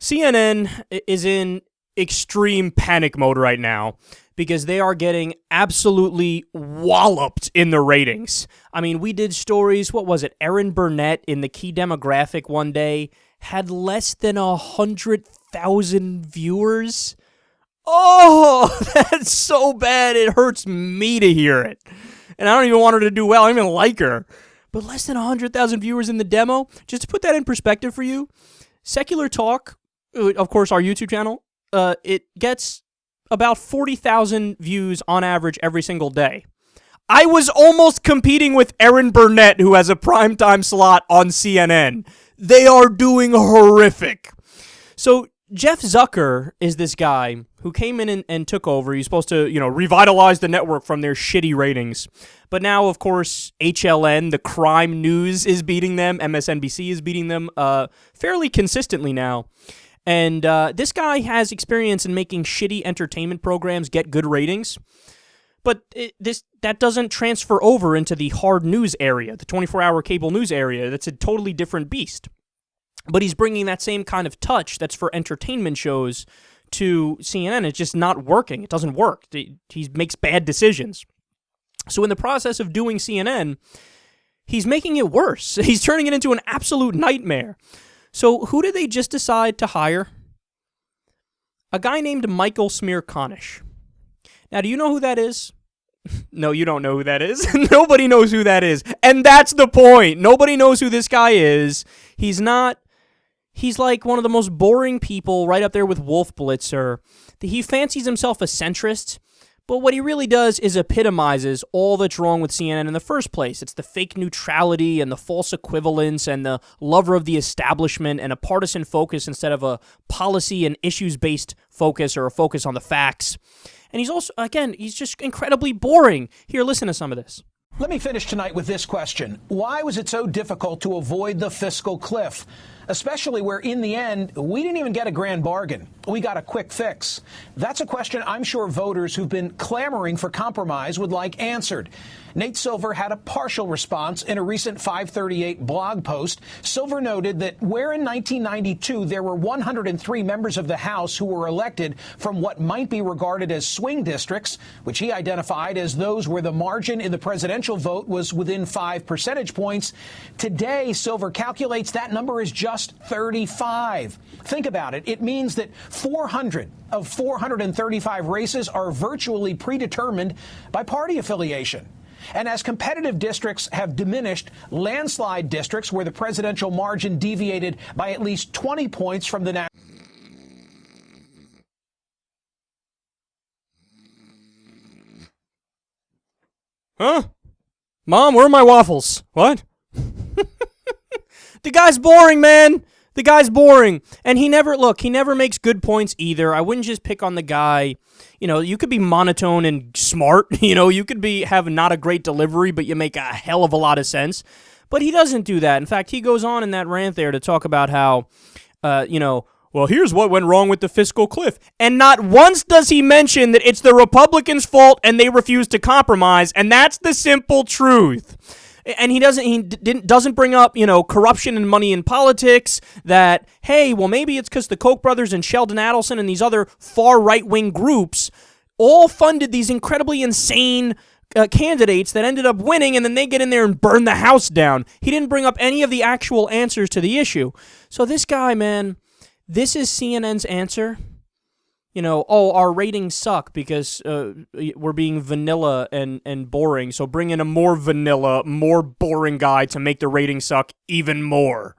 CNN is in extreme panic mode right now because they are getting absolutely walloped in the ratings. I mean, we did stories, what was it? Erin Burnett in the Key Demographic one day had less than 100,000 viewers. Oh, that's so bad. It hurts me to hear it. And I don't even want her to do well. I don't even like her. But less than 100,000 viewers in the demo. Just to put that in perspective for you, SecularTalk, of course, our YouTube channel, it gets about 40,000 views on average every single day. I was almost competing with Erin Burnett, who has a primetime slot on CNN. They are doing horrific. So Jeff Zucker is this guy who came in and took over. He's supposed to, revitalize the network from their shitty ratings. But now, of course, HLN, the crime news, is beating them. MSNBC is beating them fairly consistently now. And this guy has experience in making shitty entertainment programs get good ratings. But that doesn't transfer over into the hard news area, the 24-hour cable news area. That's a totally different beast. But he's bringing that same kind of touch that's for entertainment shows to CNN. It's just not working. It doesn't work. He makes bad decisions. So in the process of doing CNN, he's making it worse. He's turning it into an absolute nightmare. So who did they just decide to hire? A guy named Michael Smirkanish. Now, do you know who that is? No, you don't know who that is. Nobody knows who that is. And that's the point. Nobody knows who this guy is. He's like one of the most boring people, right up there with Wolf Blitzer. He fancies himself a centrist, but what he really does is epitomizes all that's wrong with CNN in the first place. It's the fake neutrality and the false equivalence and the lover of the establishment and a partisan focus instead of a policy and issues-based focus or a focus on the facts. And he's also, again, he's just incredibly boring. Here, listen to some of this. Let me finish tonight with this question. Why was it so difficult to avoid the fiscal cliff? Especially where, in the end, we didn't even get a grand bargain. We got a quick fix. That's a question I'm sure voters who've been clamoring for compromise would like answered. Nate Silver had a partial response in a recent 538 blog post. Silver noted that where in 1992 there were 103 members of the House who were elected from what might be regarded as swing districts, which he identified as those where the margin in the presidential vote was within 5 percentage points, today Silver calculates that number is just 35. Think about it. It means that 400 of 435 races are virtually predetermined by party affiliation. And as competitive districts have diminished, landslide districts where the presidential margin deviated by at least 20 points from the national. Huh? Mom, where are my waffles? What? The guy's boring, man. The guy's boring. And he never makes good points either. I wouldn't just pick on the guy. You could be monotone and smart. You could have not a great delivery, but you make a hell of a lot of sense. But he doesn't do that. In fact, he goes on in that rant there to talk about how, well, here's what went wrong with the fiscal cliff. And not once does he mention that it's the Republicans' fault and they refused to compromise. And that's the simple truth. And he doesn't bring up, corruption and money in politics, that, hey, well, maybe it's because the Koch brothers and Sheldon Adelson and these other far right-wing groups all funded these incredibly insane candidates that ended up winning, and then they get in there and burn the house down. He didn't bring up any of the actual answers to the issue. So this guy, man, this is CNN's answer. Our ratings suck because we're being vanilla and boring, so bring in a more vanilla, more boring guy to make the ratings suck even more.